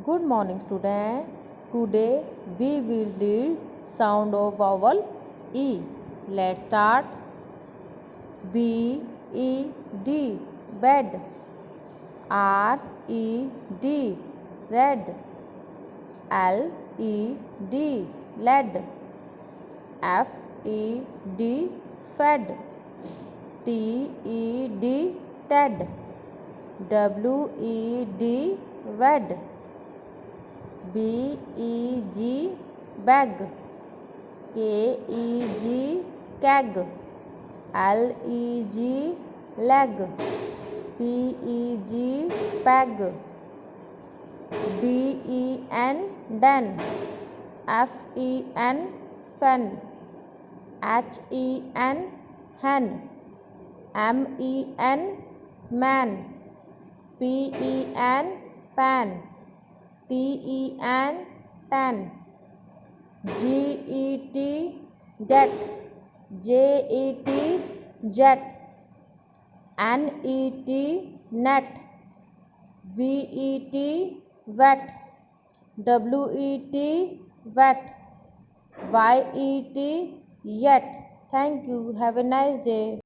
Good morning, student. Today we will read sound of vowel E. Let's start. B E D, bed. R E D, red. L E D, led. F E D, fed. T E D, ted. W E D, wed. B E G, bag. K E G, keg. L E G, leg. P E G, peg. D E N, den. F E N, fen. H E N, hen. M E N, man. P E N, pan. T E N, tan. G E T, get. J E T, jet. N E T, net. V E T, wet. W E T, wet. Y E T, yet. Thank you. Have a nice day.